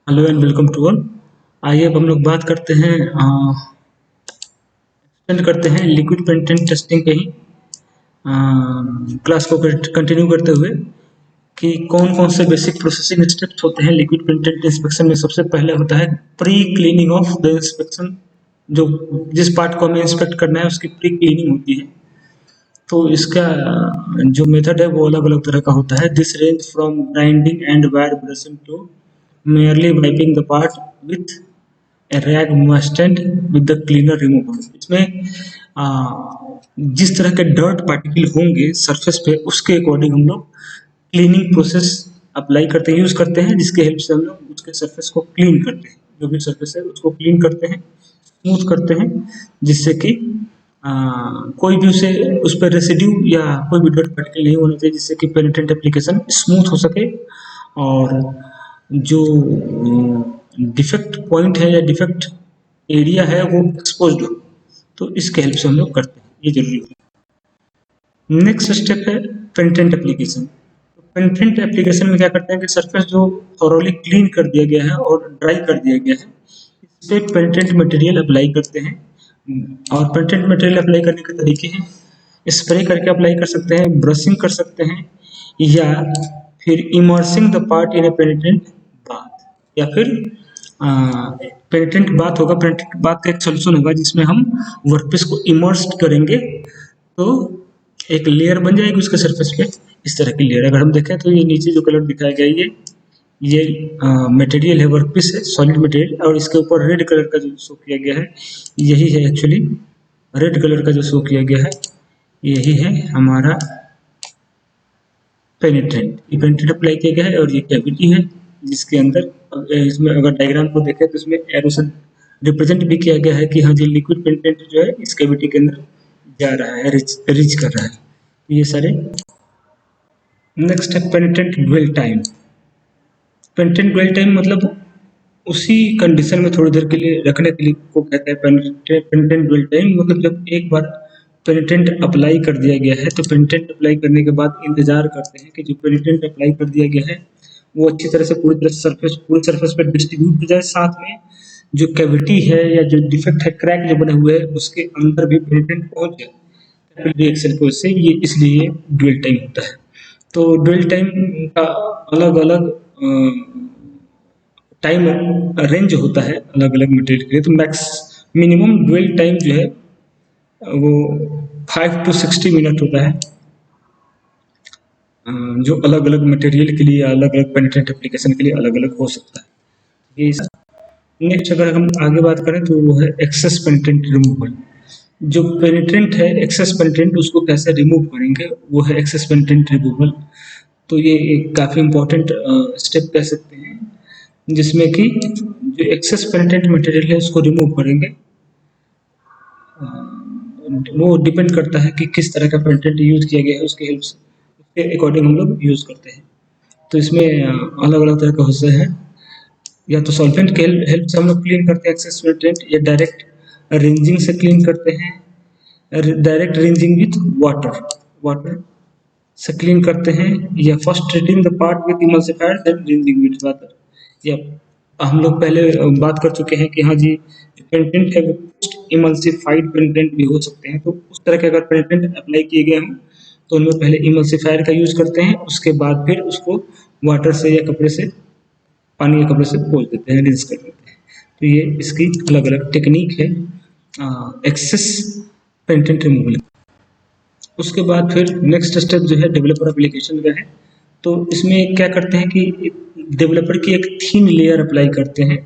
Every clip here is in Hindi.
Hello and welcome to all. आइए अब हम लोग बात करते हैं एक्सटेंड करते हैं लिक्विड पेंटेंट टेस्टिंग पे ही क्लास को कंटिन्यू करते हुए कि कौन कौन से बेसिक प्रोसेसिंग स्टेप्स होते हैं लिक्विड पेंटेंट इंस्पेक्शन में। सबसे पहले होता है pre cleaning of the inspection. जो जिस पार्ट को हमें इंस्पेक्ट करना है उसकी प्री क्लीनिंग होती है। तो इसका जो मेथड है वो अलग अलग तरह का होता है। This range from grinding and wire brushing to merely wiping the part with a rag moistened with the cleaner remover। इसमें जिस तरह के डर्ट पार्टिकल होंगे सरफेस पे उसके अकॉर्डिंग हम लोग क्लीनिंग प्रोसेस अप्लाई करते हैं, यूज करते हैं, जिसके हेल्प से हम लोग उसके सरफेस को क्लीन करते हैं। जो भी सरफेस है उसको क्लीन करते हैं, स्मूथ करते हैं, जिससे कि कोई भी उस पर रेसिड्यू या कोई भी डर्ट पार्टिकल नहीं होना चाहिए, जिससे कि पेनिट्रेंट एप्लीकेशन स्मूथ हो सके और जो डिफेक्ट पॉइंट है या डिफेक्ट एरिया है वो एक्सपोज्ड हो। तो इसके हेल्प से हम लोग करते हैं, ये जरूरी है। नेक्स्ट स्टेप है पेनिट्रेंट एप्लीकेशन। पेनिट्रेंट एप्लीकेशन में क्या करते हैं कि सरफेस जो थॉरोली क्लीन कर दिया गया है और ड्राई कर दिया गया है, इस पे पेनिट्रेंट मटेरियल अप्लाई करते हैं। और पेनिट्रेंट मटेरियल अप्लाई करने के तरीके हैं, स्प्रे करके अप्लाई कर सकते हैं, ब्रशिंग कर सकते हैं, या फिर immersing the part in a penetrant bath, या फिर पेनिट्रेंट बाथ होगा। पेनिट्रेंट बाथ का एक सोल्यूशन होगा जिसमें हम वर्कपीस को इमर्स करेंगे तो एक लेयर बन जाएगी उसके सरफेस पे। इस तरह की लेयर अगर हम देखें तो ये नीचे जो कलर दिखाया गया है ये मटेरियल है, वर्कपीस है, सॉलिड मटेरियल, और इसके ऊपर रेड कलर का जो शो किया गया है यही है। एक्चुअली रेड कलर का जो शो किया गया है यही है हमारा पेनिट्रेंट। ये पेनिट्रेंट अप्लाई किया गया है और ये कैविटी है जिसके अंदर, इसमें अगर डायग्राम को देखें तो इसमें एरो से रिप्रेजेंट भी किया गया है कि हाँ जी लिक्विड पेनिट्रेंट जो है इस कैविटी के अंदर जा रहा है, रीच कर रहा है। ये सारे। नेक्स्ट है पेनिट्रेंट ड्वेल टाइम। पेनिट्रेंट ड्वेल टाइम मतलब उसी कंडीशन में थोड़ी देर के लिए रखने के लिए को कहते हैं पेनिट्रेंट ड्वेल टाइम। मतलब जब एक बार पेनिट्रेंट अप्लाई कर दिया गया है तो पेनिट्रेंट अप्लाई करने के बाद इंतजार करते हैं कि जो पेनिट्रेंट अप्लाई कर दिया गया है वो अच्छी तरह से पूरी सरफेस पे डिस्ट्रीब्यूट हो जाए, साथ में जो कैविटी है या जो डिफेक्ट है, क्रैक जो बने हुए हैं उसके अंदर भी पेनिट्रेंट पहुंच जाए रिएक्शन की वजह से। ये इसलिए ड्वेल टाइम होता है। तो ड्वेल टाइम का अलग अलग टाइम रेंज होता है अलग अलग मटेरियल के लिए। तो मैक्स मिनिमम ड्वेल टाइम जो है वो 5 to 60 मिनट होता है, जो अलग अलग मटेरियल के लिए अलग अलग पेनिट्रेंट एप्लीकेशन के लिए अलग अलग हो सकता है। ये नेक्स्ट अगर हम आगे बात करें तो वो है एक्सेस पेनिट्रेंट रिमूवल। जो पेनिट्रेंट है एक्सेस पेनिट्रेंट उसको कैसे रिमूव करेंगे वो है एक्सेस पेनिट्रेंट रिमूवल। तो ये एक काफ़ी इम्पोर्टेंट स्टेप कह सकते हैं जिसमें कि जो एक्सेस पेनिट्रेंट मटेरियल है उसको रिमूव करेंगे। वो डिपेंड करता है कि किस तरह का पेनिट्रेंट यूज किया गया है, उसके हेल्प से उसके अकॉर्डिंग हम लोग यूज करते हैं। तो इसमें अलग अलग तरह का होता है, या तो सॉल्वेंट के हेल्प से हम लोग क्लीन करते हैं एक्सेस पेनिट्रेंट, या डायरेक्ट रिंजिंग से क्लीन करते हैं, डायरेक्ट रिंजिंग विथ वाटर से क्लीन करते हैं, या first treating the part with emulsifier then rinsing with water. या हम लोग पहले बात कर चुके हैं कि हाँ जी पेनिट्रेंट है वो पोस्ट इमल्सिफाइड पेनिट्रेंट भी हो सकते हैं। तो उस तरह के अगर पेनिट्रेंट अप्लाई किए गए हों तो उनमें पहले इमल्सिफायर का यूज करते हैं, उसके बाद फिर उसको वाटर से या कपड़े से, पानी या कपड़े से पोंछ देते हैं, रिंस कर देते हैं। तो ये इसकी अलग अलग टेक्निक है एक्सेस पेनिट्रेंट रिमूवल। उसके बाद फिर नेक्स्ट स्टेप जो है डेवलपर एप्लीकेशन का है। तो इसमें क्या करते हैं कि डेवलपर की एक थीन लेयर अप्लाई करते हैं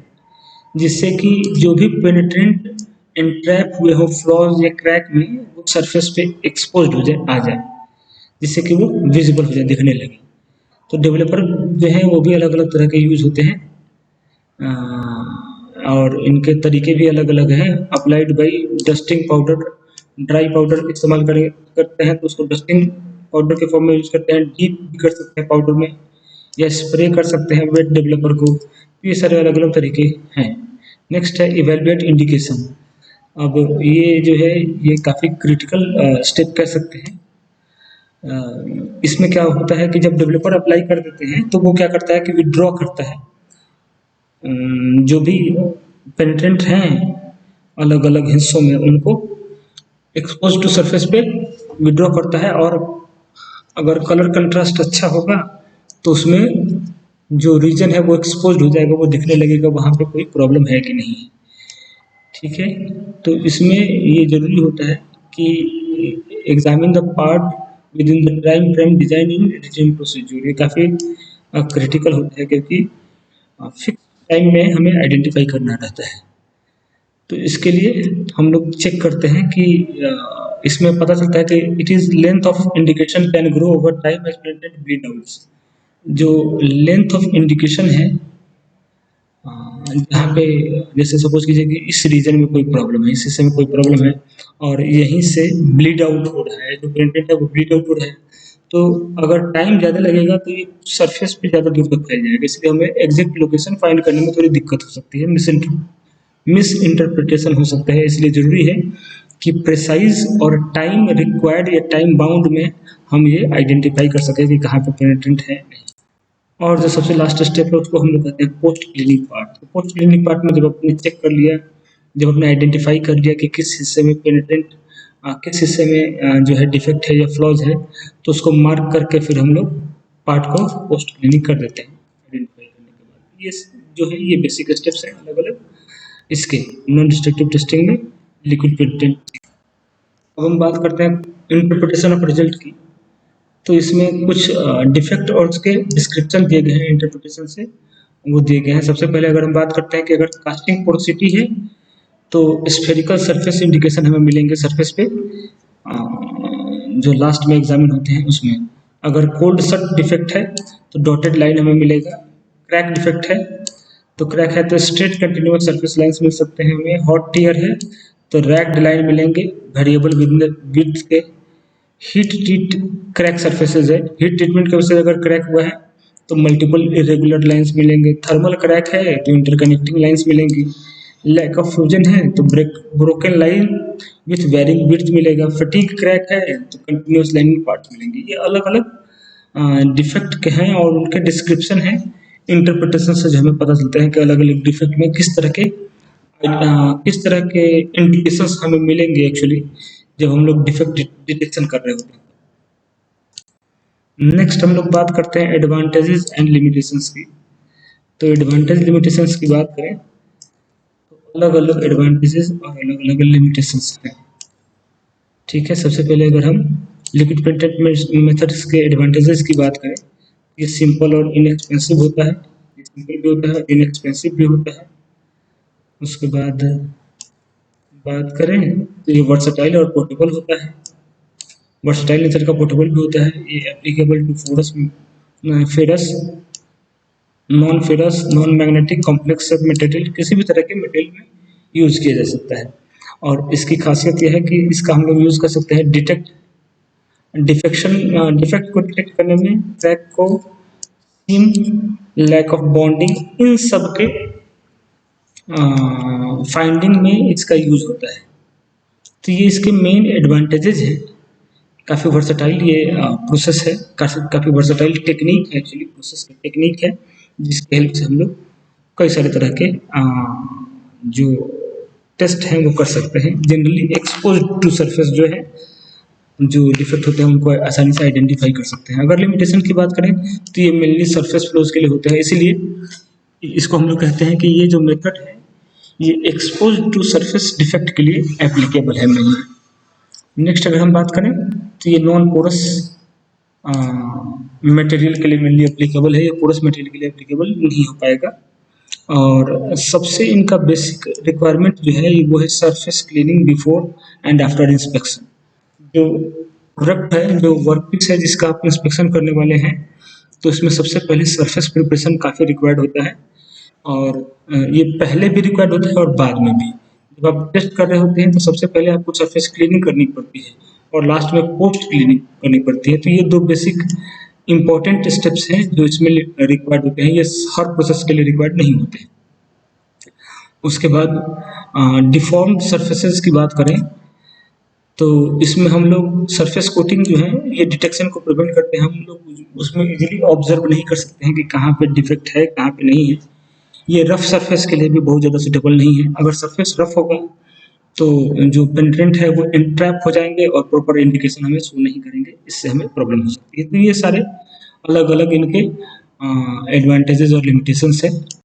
जिससे कि जो भी पेनिट्रेंट एंट्रैप हुए हो फ्लॉज या क्रैक में वो सरफेस पे एक्सपोज्ड हो जाए, आ जाए, जिससे कि वो विजिबल हो जाए, दिखने लगे। तो डेवलपर जो है वो भी अलग अलग तरह के यूज होते हैं और इनके तरीके भी अलग अलग हैं। Applied by dusting powder, dry powder इस्तेमाल करते हैं तो उसको डस्टिंग पाउडर के फॉर्म में यूज करते हैं, डीप भी कर सकते हैं पाउडर में, या स्प्रे कर सकते हैं वेट डेवलपर को। ये सारे अलग अलग तरीके हैं। नेक्स्ट है इवेलुएट इंडिकेशन। अब ये जो है ये काफ़ी क्रिटिकल स्टेप कह सकते हैं। इसमें क्या होता है कि जब डेवलपर अप्लाई कर देते हैं तो वो क्या करता है कि विड्रॉ करता है जो भी पेनिट्रेंट हैं अलग अलग हिस्सों में उनको एक्सपोज टू सरफेस पे विड्रॉ करता है, और अगर कलर कंट्रास्ट अच्छा होगा तो उसमें जो रीजन है वो एक्सपोज हो जाएगा, वो दिखने लगेगा वहाँ पे कोई प्रॉब्लम है कि नहीं। ठीक है, तो इसमें ये जरूरी होता है कि examine the part within the time frame design in written procedure. ये काफ़ी क्रिटिकल होता है क्योंकि फिक्स टाइम में हमें आइडेंटिफाई करना रहता है। तो इसके लिए हम लोग चेक करते हैं कि इसमें पता चलता है कि it is length of indication can grow over time as printed bleed outs. जो लेंथ ऑफ इंडिकेशन है जहाँ पे जैसे सपोज कीजिए कि इस रीजन में कोई प्रॉब्लम है, इस हिस्से में कोई प्रॉब्लम है और यहीं से ब्लीड आउट हो रहा है, जो प्रिंटेड है वो ब्लीड आउट हो रहा है, तो अगर टाइम ज़्यादा लगेगा तो ये सरफेस पे ज़्यादा दूर तक फैल जाएगा, इसलिए हमें एग्जैक्ट लोकेशन फाइंड करने में थोड़ी दिक्कत हो सकती है, मिस इंटरप्रिटेशन हो सकता है। इसलिए ज़रूरी है कि प्रिसाइज और टाइम रिक्वायर्ड या टाइम बाउंड में हम ये आइडेंटिफाई कर सकें कि कहाँ पे पेनिट्रेंट है। और जो सबसे लास्ट स्टेप है उसको हम लोग कहते हैं पोस्ट क्लिनिक पार्ट। तो पोस्ट क्लिनिक पार्ट में जब आपने चेक कर लिया, जब आपने आइडेंटिफाई कर लिया कि किस हिस्से में पेनिट्रेंट, किस हिस्से में जो है डिफेक्ट है या फ्लॉज है, तो उसको मार्क करके फिर हम लोग पार्ट को पोस्ट क्लिनिक कर देते हैं आइडेंटिफाई करने के बाद। ये जो है ये बेसिक स्टेप्स हैं अलग अलग इसके नॉन डिस्ट्रक्टिव टेस्टिंग में लिक्विड प्रिंटेड। अब हम बात करते हैं इंटरप्रिटेशन ऑफ रिजल्ट की। तो इसमें कुछ डिफेक्ट और उसके डिस्क्रिप्शन दिए गए हैं इंटरप्रिटेशन से, वो दिए गए हैं। सबसे पहले अगर हम बात करते हैं कि अगर कास्टिंग पोरोसिटी है तो स्फेरिकल सरफेस इंडिकेशन हमें मिलेंगे सरफेस पे जो लास्ट में एग्जामिन होते हैं उसमें। अगर कोल्ड शट डिफेक्ट है तो डॉटेड लाइन हमें मिलेगा। क्रैक डिफेक्ट है तो क्रैक है तो स्ट्रेट कंटिन्यूअस सरफेस लाइंस मिल सकते हैं हमें। हॉट टीयर है तो रैग्ड लाइन मिलेंगे वेरिएबल विड्थ के। हीट ट्रीट क्रैक सरफेसेज है, हीट ट्रीटमेंट की वजह से अगर क्रैक हुआ है तो मल्टीपल इरेगुलर लाइंस मिलेंगे। थर्मल क्रैक है तो इंटरकनेक्टिंग लाइंस मिलेंगी। लैक ऑफ फ्यूजन है तो broken line with varying width मिलेगा। फटीग क्रैक है तो कंटिन्यूअस लाइनिंग पार्ट मिलेंगे। ये अलग अलग डिफेक्ट के हैं और उनके डिस्क्रिप्शन है। इंटरप्रिटेशन से जो हमें पता चलता है कि अलग अलग डिफेक्ट में किस तरह के इंडिकेशंस हमें मिलेंगे एक्चुअली जब हम लोग डिफेक्ट डिटेक्शन कर रहे होते हैं। नेक्स्ट हम लोग बात करते हैं एडवांटेजेस एंड लिमिटेशंस की। तो एडवांटेज लिमिटेशंस की बात करें तो अलग अलग एडवांटेजेस और अलग अलग लिमिटेशंस हैं। ठीक है, सबसे पहले अगर हम लिक्विड प्रिंटेड मेथड्स के एडवांटेजेस की बात करें, ये सिंपल और इनएक्सपेंसिव होता है। ये सिंपल भी होता है, इनएक्सपेंसिव भी होता है। उसके बाद बात करें तो ये वर्सटाइल और पोर्टेबल होता है। वर्सटाइल नेचर का पोर्टेबल भी होता है। ये applicable to ferrous non ferrous non magnetic complex material, किसी भी तरह के मटेरियल में यूज़ किया जा सकता है। और इसकी खासियत यह है कि इसका हम लोग यूज़ कर सकते हैं डिफेक्ट को डिटेक्ट करने में, क्रैक को, सीम, लैक ऑफ बॉन्डिंग, इन सब के फाइंडिंग में इसका यूज होता है। तो ये इसके मेन एडवांटेजेस हैं। काफ़ी वर्सटाइल ये प्रोसेस है, काफ़ी वर्सटाइल टेक्निक है, एक्चुअली प्रोसेस की टेक्निक है जिसके हेल्प से हम लोग कई सारे तरह के जो टेस्ट हैं वो कर सकते हैं। जनरली एक्सपोज टू सरफेस जो है, जो डिफेक्ट होते हैं उनको आसानी से आइडेंटिफाई कर सकते हैं। अगर लिमिटेशन की बात करें तो ये मेनली सरफेस फ्लोज के लिए होते हैं, इसीलिए इसको हम लोग कहते हैं कि ये जो मेथड है ये एक्सपोज टू सरफेस डिफेक्ट के लिए एप्लीकेबल है मेनली। नेक्स्ट अगर हम बात करें तो ये नॉन पोरस मटेरियल के लिए मेनली एप्लीकेबल है, ये पोरस मटेरियल के लिए एप्लीकेबल नहीं हो पाएगा। और सबसे इनका बेसिक रिक्वायरमेंट जो है वो है surface cleaning before and after inspection. जो प्रोडक्ट है, जो वर्कपीस है जिसका आप इंस्पेक्शन करने वाले हैं, तो इसमें सबसे पहले सरफेस प्रिपरेशन काफ़ी रिक्वायर्ड होता है। और ये पहले भी रिक्वायर्ड होता है और बाद में भी। जब आप टेस्ट कर रहे होते हैं तो सबसे पहले आपको सरफेस क्लीनिंग करनी पड़ती है और लास्ट में पोस्ट क्लीनिंग करनी पड़ती है। तो ये दो बेसिक इंपॉर्टेंट स्टेप्स हैं जो इसमें रिक्वायर्ड होते हैं। ये हर प्रोसेस के लिए रिक्वायर्ड नहीं होते। उसके बाद डिफॉर्म्ड सरफेसेस की बात करें तो इसमें हम लोग सरफेस कोटिंग जो है ये डिटेक्शन को प्रिवेंट करते हैं। हम लोग उसमें इजीली ऑब्जर्व नहीं कर सकते हैं कि कहाँ पे डिफेक्ट है कहाँ पे नहीं है, ये रफ सरफेस के लिए भी बहुत ज़्यादा सूटेबल नहीं है। अगर सरफेस रफ होगा तो जो पेनिट्रेंट है वो एंट्रैप हो जाएंगे और प्रॉपर इंडिकेशन हमें शो नहीं करेंगे, इससे हमें प्रॉब्लम हो सकती है। तो ये सारे अलग अलग इनके एडवांटेजेस और लिमिटेशंस है।